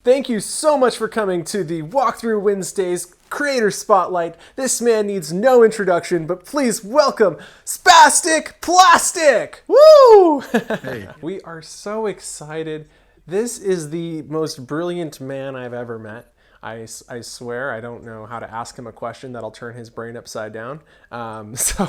Thank you so much for coming to the Walkthrough Wednesdays Creator Spotlight. This man needs no introduction, but please welcome Spastic Plastic! Woo! Hey. We are so excited. This is the most brilliant man I've ever met. I swear I don't know how to ask him a question that'll turn his brain upside down. So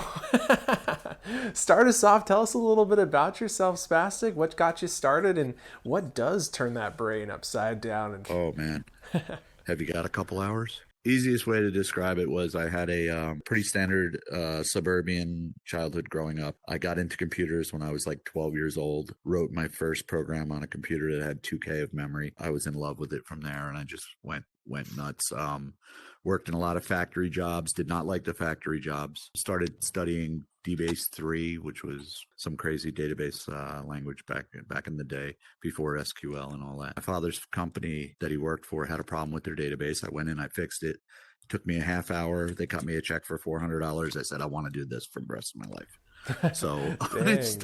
start us off. Tell us a little bit about yourself, Spastic. What got you started and what does turn that brain upside down? And Oh, man. Have you got a couple hours? Easiest way to describe it was I had a pretty standard suburban childhood growing up. I got into computers when I was like 12 years old, wrote my first program on a computer that had 2K of memory. I was in love with it from there, and I just went nuts. Worked in a lot of factory jobs, did not like the factory jobs. Started studying DBase 3, which was some crazy database language back in the day before SQL and all that. My father's company that he worked for had a problem with their database. I went in, I fixed it. It took me a half hour. They cut me a check for $400. I said, I want to do this for the rest of my life. So Dang, nice.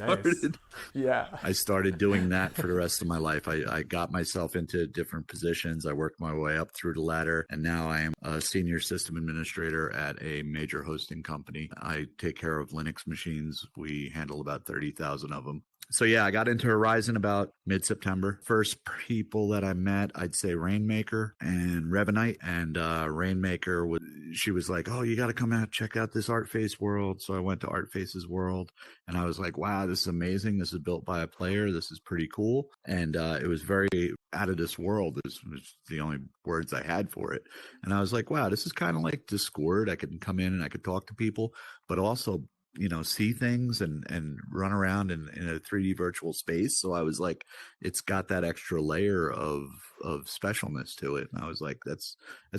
Yeah. I started doing that for the rest of my life. I got myself into different positions. I worked my way up through the ladder, and now I am a senior system administrator at a major hosting company. I take care of Linux machines. We handle about 30,000 of them. So yeah, I got into Horizon about mid-September. First people that I met, I'd say Rainmaker and Revanite. And Rainmaker, she was like, oh, you got to come out, check out this Artface world. So I went to Artface's world, and I was like, wow, this is amazing. This is built by a player. This is pretty cool. And it was very out of this world. This was the only words I had for it. And I was like, wow, this is kind of like Discord. I could come in and I could talk to people, but also see things and run around in a 3D virtual space. So I was like, it's got that extra layer of specialness to it. And I was like, that's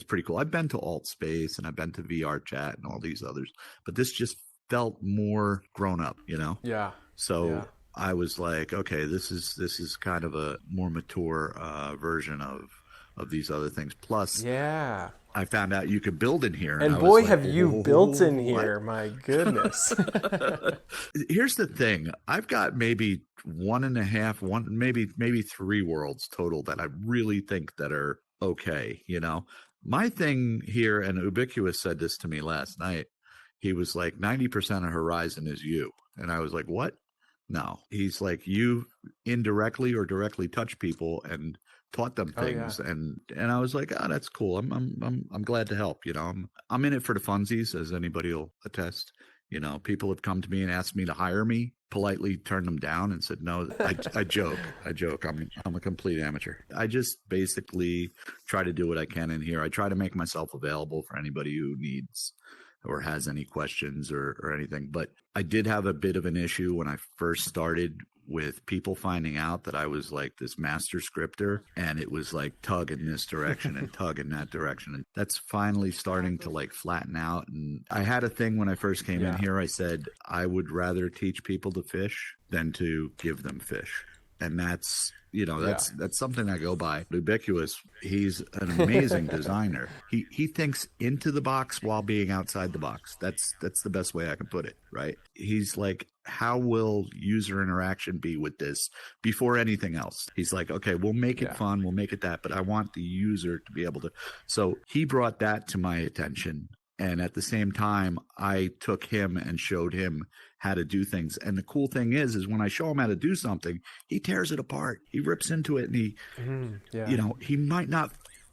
pretty cool. I've been to Alt Space and I've been to VR Chat and all these others, but this just felt more grown up, Yeah. So Yeah. I was like, okay, this is kind of a more mature version of these other things. Plus, Yeah. I found out you could build in here. And I boy, was like, have you built in what? here. My goodness. Here's the thing. I've got maybe maybe three worlds total that I really think that are okay. My thing here, and Ubiquitous said this to me last night. He was like, 90% of Horizon is you. And I was like, what? No. He's like, you indirectly or directly touch people and taught them things. Oh, yeah. And I was like, oh, that's cool. I'm glad to help. I'm in it for the funsies, as anybody will attest. People have come to me and asked me to hire me, politely turned them down and said no. I joke. I'm a complete amateur. I just basically try to do what I can in here. I try to make myself available for anybody who needs or has any questions or anything. But I did have a bit of an issue when I first started with people finding out that I was like this master scripter, and it was like tug in this direction and tug in that direction. And that's finally starting to like flatten out. And I had a thing when I first came in here. I said, I would rather teach people to fish than to give them fish. And that's something I go by. Ubiquitous, he's an amazing designer. He thinks into the box while being outside the box. That's the best way I can put it, right? He's like, how will user interaction be with this before anything else? He's like, okay, we'll make it fun, we'll make it that, but I want the user to be able to. So he brought that to my attention. And at the same time, I took him and showed him how to do things. And the cool thing is when I show him how to do something, he tears it apart. He rips into it, and he might not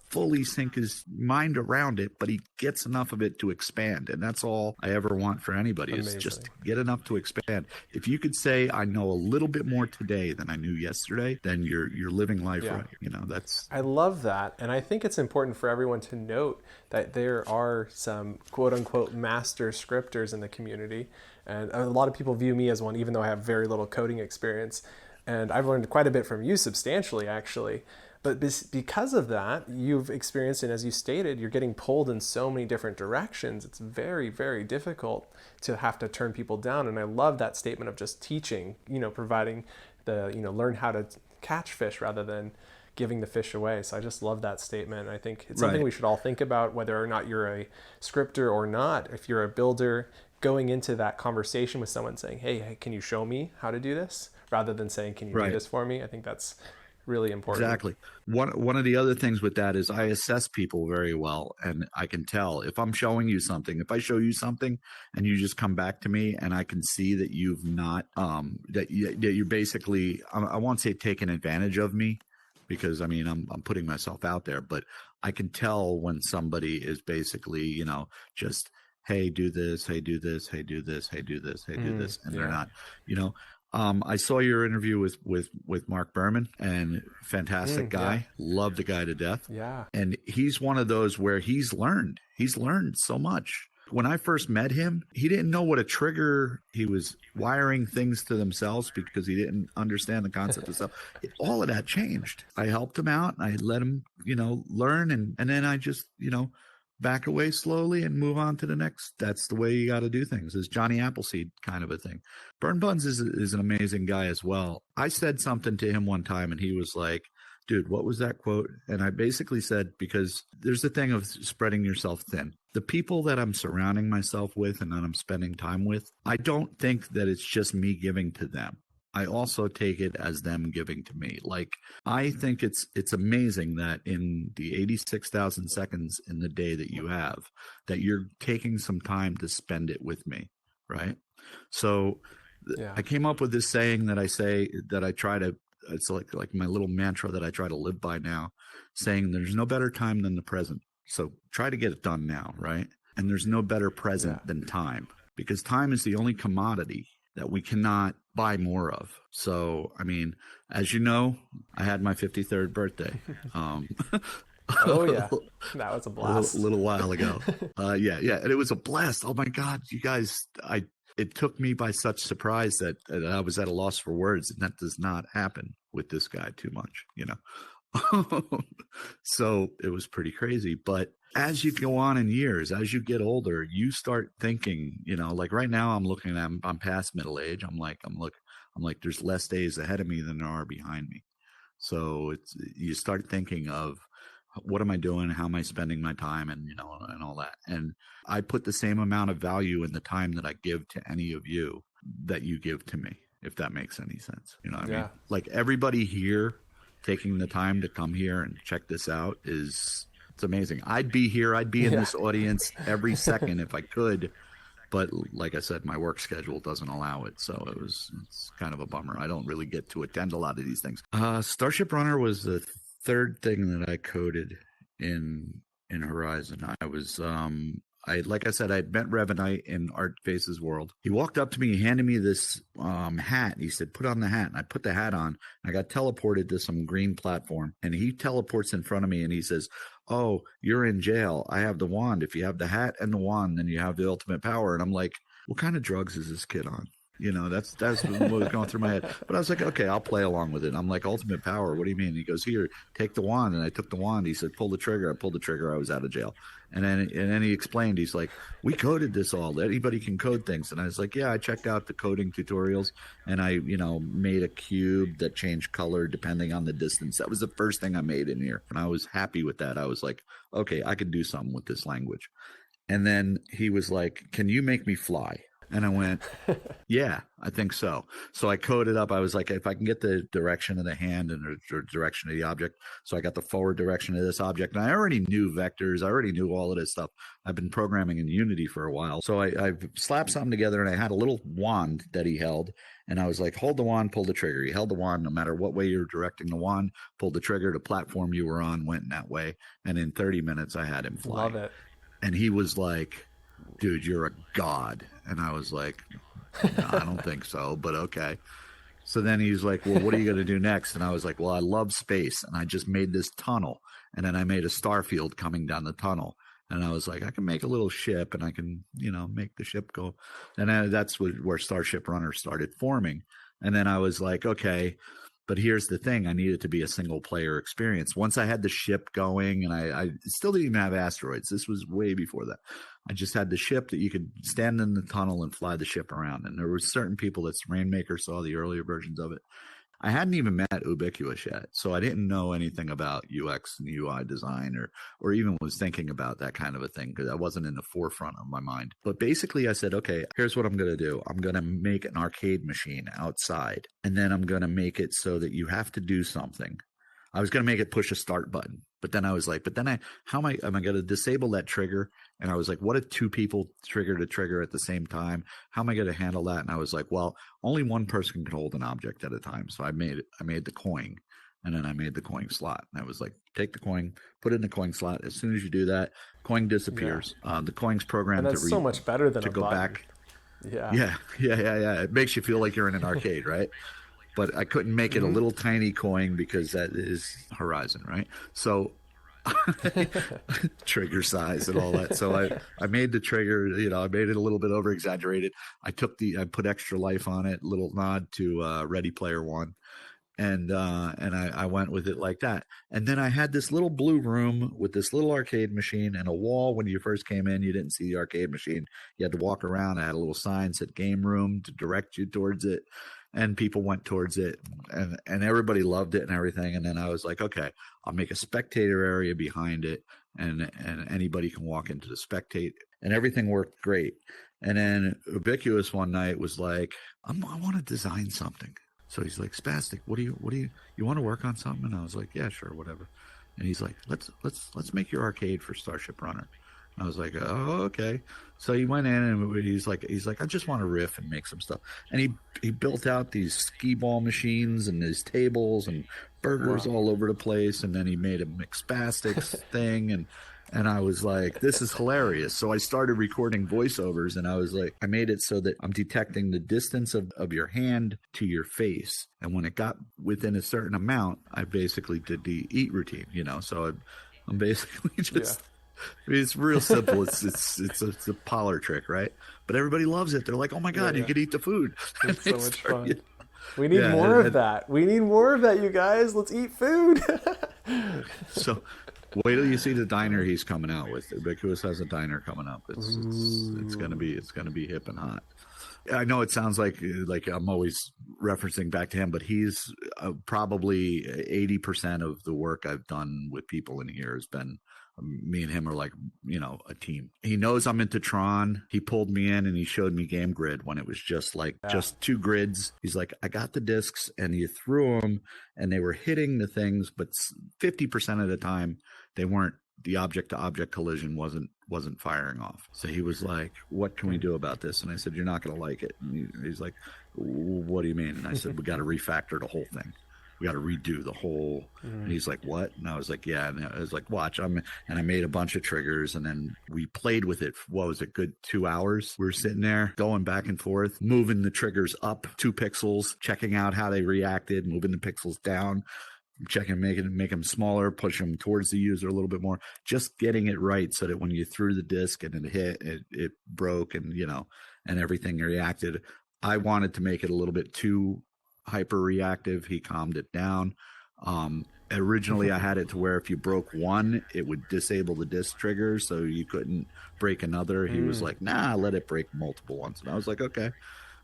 fully sink his mind around it, but he gets enough of it to expand. And that's all I ever want for anybody. Amazing. Is just get enough to expand. If you could say, I know a little bit more today than I knew yesterday, then you're living life right. That's. I love that. And I think it's important for everyone to note that there are some quote unquote master scripters in the community. And a lot of people view me as one, even though I have very little coding experience. And I've learned quite a bit from you, substantially, actually. But because of that, you've experienced, and as you stated, you're getting pulled in so many different directions. It's very, very difficult to have to turn people down. And I love that statement of just teaching, providing learn how to catch fish rather than giving the fish away. So I just love that statement. I think it's something we should all think about, whether or not you're a scripter or not. If you're a builder, going into that conversation with someone saying, hey, can you show me how to do this? Rather than saying, can you do this for me? I think that's really important. Exactly. One of the other things with that is I assess people very well, and I can tell if I'm showing you something. If I show you something and you just come back to me, and I can see that you've not that you're basically, I won't say taking advantage of me, because I mean I'm putting myself out there, but I can tell when somebody is basically, just, hey, do this, hey, do this, hey, do this, hey, do this, hey, do this, and they're Yeah. not, you know. I saw your interview with Mark Berman, and fantastic Yeah. guy. Love the guy to death. Yeah. And he's one of those where he's learned. He's learned so much. When I first met him, he didn't know what a trigger. He was wiring things to themselves because he didn't understand the concept of stuff. All of that changed. I helped him out. I let him, learn, and then I just, back away slowly and move on to the next. That's the way you got to do things. Is Johnny Appleseed kind of a thing. Burn Buns is an amazing guy as well. I said something to him one time, and he was like, dude, what was that quote? And I basically said, because there's the thing of spreading yourself thin. The people that I'm surrounding myself with and that I'm spending time with, I don't think that it's just me giving to them. I also take it as them giving to me. Like, I think it's amazing that in the 86,000 seconds in the day that you have, that you're taking some time to spend it with me, right? So Yeah. I came up with this saying that I say, that I try to, it's like my little mantra that I try to live by now, saying there's no better time than the present. So try to get it done now, right? And there's no better present Yeah. than time, because time is the only commodity that we cannot buy more of. So, I mean, as you know, I had my 53rd birthday. Oh yeah. That was a blast. Little while ago. Yeah. And it was a blast. Oh my God, you guys, it took me by such surprise that I was at a loss for words. And that does not happen with this guy too much, So it was pretty crazy. But as you go on in years, as you get older, you start thinking, like right now I'm past middle age. I'm like, there's less days ahead of me than there are behind me. So you start thinking of, what am I doing? How am I spending my time? And, and all that. And I put the same amount of value in the time that I give to any of you that you give to me, if that makes any sense. You know what I mean? Like, everybody here taking the time to come here and check this out it's amazing. I'd be here. I'd be in this audience every second if I could. But like I said, my work schedule doesn't allow it. So it's kind of a bummer. I don't really get to attend a lot of these things. Starship Runner was the third thing that I coded in Horizon. I was like I said, I'd met Revanite in Art Face's world. He walked up to me, he handed me this hat. He said, put on the hat. And I put the hat on. I got teleported to some green platform, and he teleports in front of me and he says, oh, you're in jail. I have the wand. If you have the hat and the wand, then you have the ultimate power. And I'm like, what kind of drugs is this kid on? That's what was going through my head. But I was like, okay, I'll play along with it. I'm like, ultimate power. What do you mean? He goes, here, take the wand. And I took the wand. He said, pull the trigger. I pulled the trigger. I was out of jail. And then he explained, he's like, we coded this all. Anybody can code things. And I was like, yeah, I checked out the coding tutorials, and I, made a cube that changed color depending on the distance. That was the first thing I made in here. And I was happy with that. I was like, okay, I could do something with this language. And then he was like, can you make me fly? And I went, yeah, I think so. So I coded up. I was like, if I can get the direction of the hand and the direction of the object. So I got the forward direction of this object. And I already knew vectors. I already knew all of this stuff. I've been programming in Unity for a while. So I slapped something together, and I had a little wand that he held. And I was like, hold the wand, pull the trigger. He held the wand. No matter what way you're directing the wand, pulled the trigger. The platform you were on went in that way. And in 30 minutes, I had him fly. Love it. And he was like, dude, you're a god. And I was like, no, I don't think so, but okay. So then he's like, well, what are you going to do next? And I was like, well, I love space. And I just made this tunnel. And then I made a star field coming down the tunnel. And I was like, I can make a little ship, and I can, make the ship go. And that's where Starship Runner started forming. And then I was like, okay, but here's the thing. I needed to be a single player experience. Once I had the ship going, and I still didn't even have asteroids. This was way before that. I just had the ship that you could stand in the tunnel and fly the ship around. And there were certain people that Rainmaker saw the earlier versions of it. I hadn't even met Ubiquitous yet, so I didn't know anything about UX and UI design, or even was thinking about that kind of a thing, because I wasn't in the forefront of my mind. But basically I said, okay, here's what I'm going to do. I'm going to make an arcade machine outside, and then I'm going to make it so that you have to do something. I was going to make it push a start button, but then I was like, how am I going to disable that trigger? And I was like, what if two people trigger to trigger at the same time? How am I going to handle that? And I was like, well, only one person can hold an object at a time. So I made the coin, and then I made the coin slot. And I was like, take the coin, put it in the coin slot. As soon as you do that, coin Yeah. disappears. The coin's And programmed that's so much better than to a go button. back. Yeah. Yeah. It makes you feel like you're in an arcade, right? But I couldn't make it a Hmm. little tiny coin because that is Horizon, right? So trigger size and all that. So I made the trigger, I made it a little bit over exaggerated. I put extra life on it, little nod to Ready Player One. And I went with it like that. And then I had this little blue room with this little arcade machine and a wall. When you first came in, you didn't see the arcade machine. You had to walk around. I had a little sign that said game room to direct you towards it. And people went towards it, and everybody loved it and everything. And then I was like, okay, I'll make a spectator area behind it, and anybody can walk into the spectate, and everything worked great. And then Ubiquitous one night was like, I want to design something. So he's like, Spastic, what do you want to work on something? And I was like, yeah, sure, whatever. And he's like, let's make your arcade for Starship Runner. I was like, oh, okay. So he went in and he's like, I just want to riff and make some stuff. And he built out these skee ball machines and these tables and burgers Wow. all over the place. And then he made a McSpastics thing. And I was like, this is hilarious. So I started recording voiceovers, and I was like, I made it so that I'm detecting the distance of your hand to your face. And when it got within a certain amount, I basically did the eat routine, So I'm basically Yeah. just, I mean, it's real simple. It's a parlor trick, right? But everybody loves it. They're like, oh my Yeah. God, you Yeah. could eat the food. And It's they so much start, fun. We need yeah. more of that. We need more of that, you guys. Let's eat food. So wait till you see the diner he's coming out with. Ubiquitous has a diner coming up. It's gonna Ooh. be hip and hot. I know it sounds like I'm always referencing back to him, but he's probably 80% of the work I've done with people in here has been me and him are like, a team. He knows I'm into Tron. He pulled me in and he showed me Game Grid when it was Yeah. just two grids. He's like, I got the discs, and you threw them and they were hitting the things, but 50% of the time they weren't. The object to object collision wasn't firing off. So he was like, what can we do about this? And I said, you're not going to like it. And he's like, what do you mean? And I said, we got to refactor the whole thing. We got to redo the whole. And he's like, what? And I was like, yeah. And I was like, watch. And I made a bunch of triggers, and then we played with it. What was it? Good 2 hours. We were sitting there going back and forth, moving the triggers up 2 pixels, checking out how they reacted, moving the pixels down, checking, make them smaller, push them towards the user a little bit more, just getting it right so that when you threw the disc and it hit, it broke, and and everything reacted. I wanted to make it a little bit too hyper reactive. He calmed it down. Originally I had it to where if you broke one, it would disable the disc trigger, so you couldn't break another. He was like, nah, let it break multiple ones. And I was like, okay.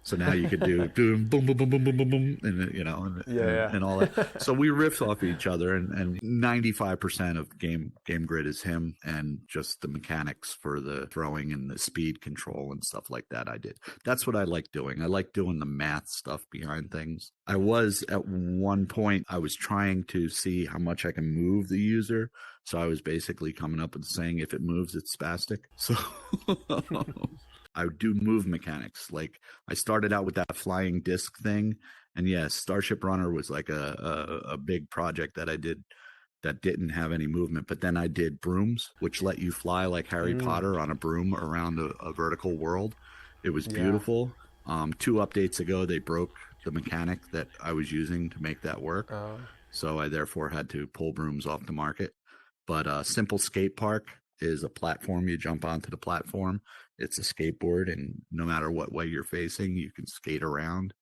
So now you could do boom, boom, boom, boom, boom, boom, boom, boom, and Yeah. and all that. So we riffed off each other, and 95% of Game Grid is him, and just the mechanics for the throwing and the speed control and stuff like that. I did. That's what I like doing. I like doing the math stuff behind things. I was at one point, I was trying to see how much I can move the user. So I was basically coming up with saying, if it moves, it's spastic. So I do move mechanics. Like, I started out with that flying disc thing, and yes, Starship Runner was like a big project that I did that didn't have any movement. But then I did brooms, which let you fly like Harry Potter on a broom around a vertical world. It was Yeah. beautiful. 2 updates ago, they broke the mechanic that I was using to make that work. Oh. So I therefore had to pull brooms off the market. But Simple Skate Park is a platform. You jump onto the platform. It's a skateboard, and no matter what way you're facing, you can skate around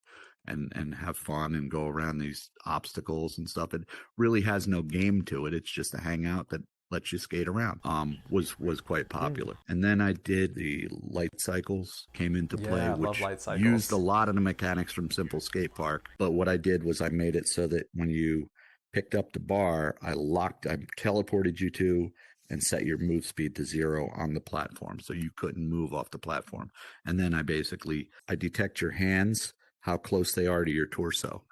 and have fun and go around these obstacles and stuff. It really has no game to it. It's just a hangout that lets you skate around. Was quite popular. And then I did the light cycles came into play, Yeah. I love which light used a cycles. lot of the mechanics from Simple Skate Park. But what I did was I made it so that when you picked up the bar, I teleported you to and set your move speed to 0 on the platform, so you couldn't move off the platform. And then I detect your hands, how close they are to your torso.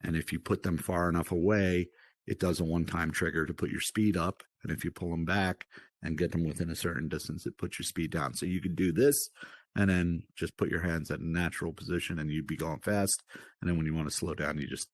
And if you put them far enough away, it does a one-time trigger to put your speed up. And if you pull them back and get them within a certain distance, it puts your speed down. So you could do this and then just put your hands at a natural position and you'd be going fast. And then when you want to slow down, you just,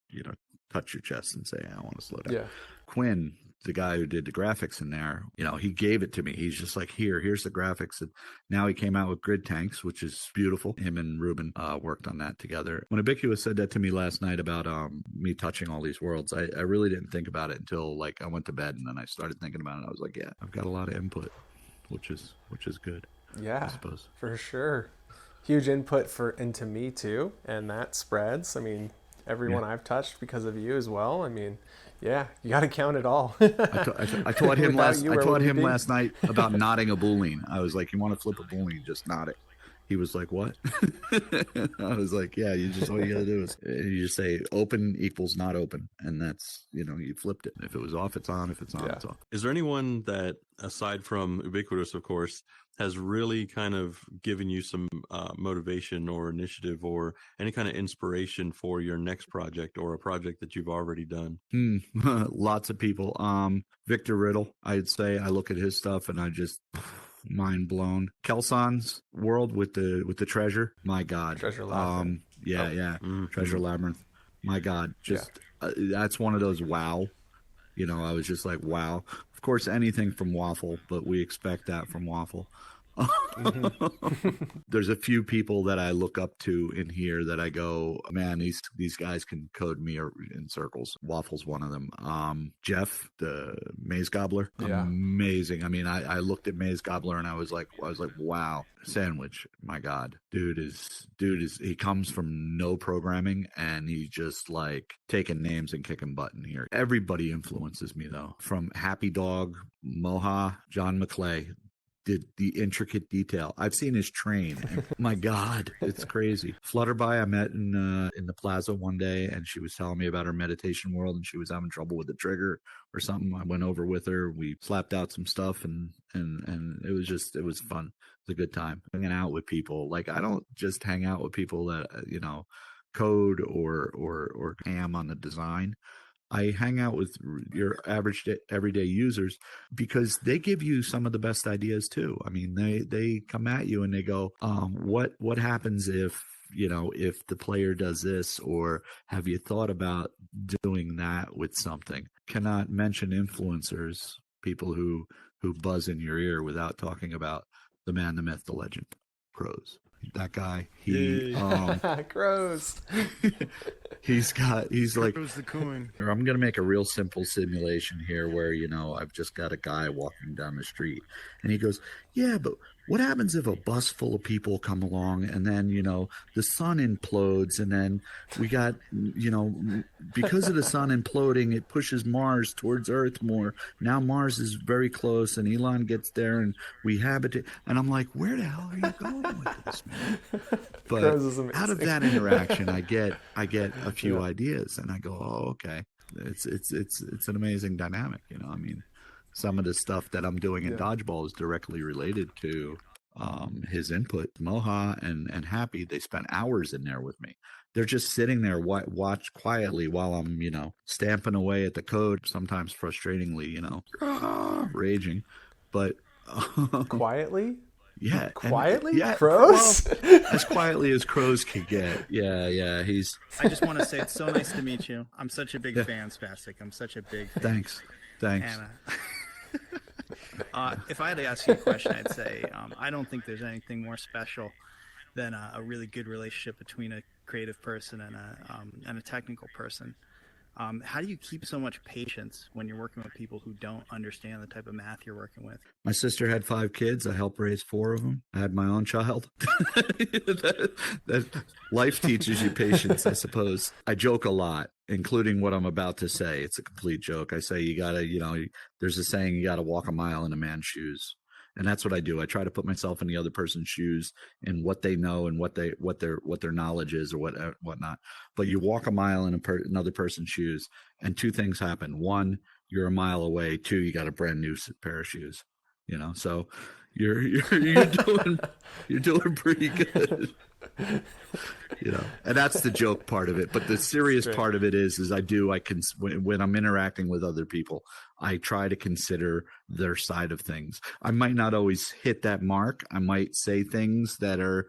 touch your chest and say, I want to slow down. Yeah. Quinn, the guy who did the graphics in there, he gave it to me. He's just like, here's the graphics. And now he came out with Grid Tanks, which is beautiful. Him and Ruben worked on that together. When Ubiquitous said that to me last night about me touching all these worlds, I really didn't think about it until like I went to bed, and then I started thinking about it. I was like, yeah, I've got a lot of input, which is good. Yeah, I suppose. For sure. Huge input into me too, and that spreads. I mean, everyone I've touched because of you as well. I mean, yeah, you got to count it all. I taught him last night about knotting a boolean. I was like, you want to flip a boolean, just knot it. He was like, what? I was like, yeah, all you got to do is you just say open equals not open. And that's, you flipped it. If it was off, it's on. If it's on, it's off. Is there anyone that, aside from Ubiquitous, of course, has really kind of given you some motivation or initiative or any kind of inspiration for your next project or a project that you've already done? Lots of people. Victor Riddle, I'd say. I look at his stuff and I just mind blown. Kelson's world with the treasure. My God. Treasure Labyrinth. Treasure Labyrinth. My God. That's one of those wow. I was just like, wow. Of course, anything from Waffle, but we expect that from Waffle. There's a few people that I look up to in here that I go, man, these guys can code me in circles. Waffle's one of them. Jeff, the Maze Gobbler, amazing. I mean, I looked at Maze Gobbler and I was like, wow. Sandwich, my God, dude is he comes from no programming and he's just like taking names and kicking butt in here. Everybody influences me though, from Happy Dog, Moha, John McClay. Did the intricate detail. I've seen his train. And my God, it's crazy. Flutterby, I met in the plaza one day, and she was telling me about her meditation world, and she was having trouble with the trigger or something. I went over with her. We slapped out some stuff, and it was fun. It was a good time hanging out with people. Like I don't just hang out with people that code or ham on the design. I hang out with your average everyday users because they give you some of the best ideas too. I mean, they come at you and they go, what happens if the player does this, or have you thought about doing that with something? Cannot mention influencers, people who buzz in your ear without talking about the man, the myth, the legend, Crows. That guy, Crows. he's like, Crows the coin. I'm going to make a real simple simulation here where, I've just got a guy walking down the street and he goes, yeah, but what happens if a bus full of people come along and then, the sun implodes and then we got, because of the sun imploding, it pushes Mars towards Earth more. Now Mars is very close and Elon gets there and we habitate. And I'm like, where the hell are you going with this, man? But out of that interaction, I get a few ideas and I go, oh, okay. It's an amazing dynamic. I mean, some of the stuff that I'm doing in Dodgeball is directly related to his input. Moha and Happy, they spent hours in there with me. They're just sitting there, watch quietly while I'm, stamping away at the code, sometimes frustratingly, raging. But quietly? Yeah. Quietly? Crows? Well, as quietly as crows can get. Yeah. I just want to say it's so nice to meet you. I'm such a big fan, Spastic. I'm such a big fan. Thanks. And, if I had to ask you a question, I'd say I don't think there's anything more special than a really good relationship between a creative person and a technical person. How do you keep so much patience when you're working with people who don't understand the type of math you're working with? My sister had 5 kids. I helped raise 4 of them. I had my own child. that life teaches you patience, I suppose. I joke a lot, including what I'm about to say. It's a complete joke. I say you gotta, there's a saying, you gotta walk a mile in a man's shoes. And that's what I do. I try to put myself in the other person's shoes and what they know and what their knowledge is or whatnot. But you walk a mile in another person's shoes, and 2 things happen. 1, you're a mile away. 2, you got a brand new pair of shoes. So you're doing pretty good. And that's the joke part of it. But the serious part of it is when I'm interacting with other people, I try to consider their side of things. I might not always hit that mark. I might say things that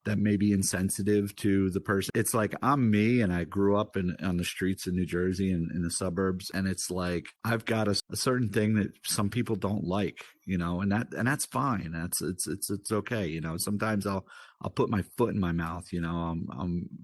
may be insensitive to the person. It's like I'm me, and I grew up on the streets of New Jersey and in the suburbs, and it's like I've got a certain thing that some people don't like, and that's fine. It's okay. Sometimes I'll put my foot in my mouth. I'll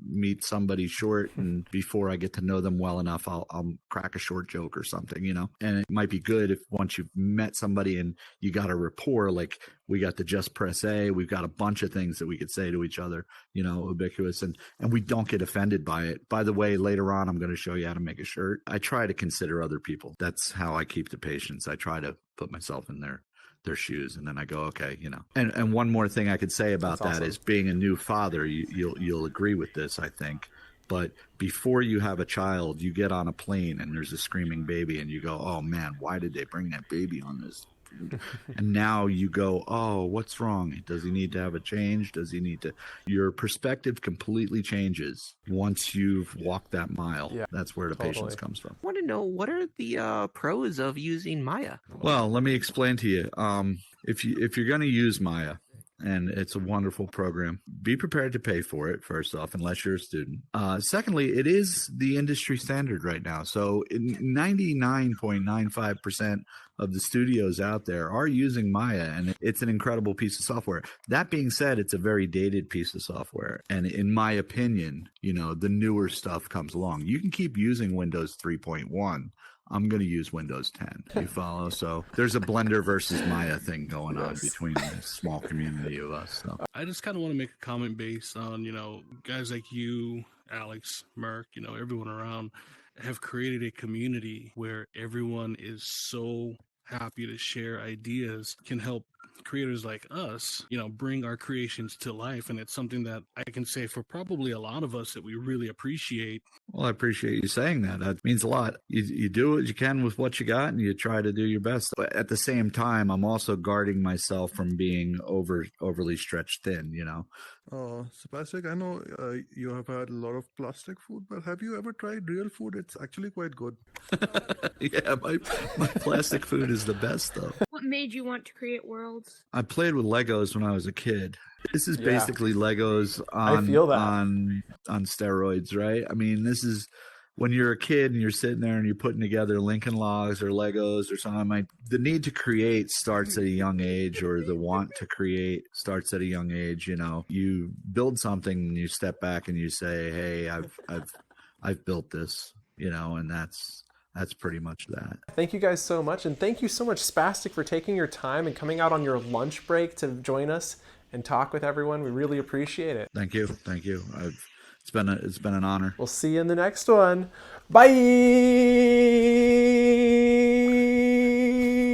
meet somebody short, and before I get to know them well enough, I'll crack a short joke or something. And it might be good if once you've met somebody and you got a rapport, like we got the Just Press A, we've got a bunch of things that we could say to each other, ubiquitous, and we don't get offended by it. By the way, later on, I'm going to show you how to make a shirt. I try to consider other people. That's how I keep the patience. I try to put myself in their shoes, and then I go, okay, And one more thing I could say about that is being a new father. You'll agree with this, I think. But before you have a child, you get on a plane and there's a screaming baby, and you go, oh man, why did they bring that baby on this? And now you go, oh, what's wrong? Does he need to have a change? Does he need to? Your perspective completely changes once you've walked that mile. Yeah, that's where the patience comes from. I want to know, what are the pros of using Maya? Well, let me explain to you. If you're going to use Maya, and it's a wonderful program, be prepared to pay for it, first off, unless you're a student. Secondly, it is the industry standard right now. So 99.95% of the studios out there are using Maya, and it's an incredible piece of software. That being said, it's a very dated piece of software. And in my opinion, the newer stuff comes along. You can keep using Windows 3.1. I'm going to use Windows 10. You follow? So there's a Blender versus Maya thing going on between this small community of us. So. I just kind of want to make a comment based on, guys like you, Alex, Merck, everyone around have created a community where everyone is so happy to share ideas, can help creators like us, bring our creations to life. And it's something that I can say for probably a lot of us that we really appreciate. Well, I appreciate you saying that. That means a lot. You do what you can with what you got, and you try to do your best. But at the same time, I'm also guarding myself from being overly stretched thin, Spastic, I know you have had a lot of plastic food, but have you ever tried real food? It's actually quite good. Yeah, my plastic food is the best, though. What made you want to create worlds? I played with Legos when I was a kid. This is basically Legos on steroids, right? I mean, this is when you're a kid and you're sitting there and you're putting together Lincoln Logs or Legos or something. The need to create starts at a young age, or the want to create starts at a young age. You build something and you step back and you say, "Hey, I've built this," and that's pretty much that. Thank you guys so much, and thank you so much, Spastic, for taking your time and coming out on your lunch break to join us and talk with everyone. We really appreciate it. Thank you. It's been an honor. We'll see you in the next one. Bye.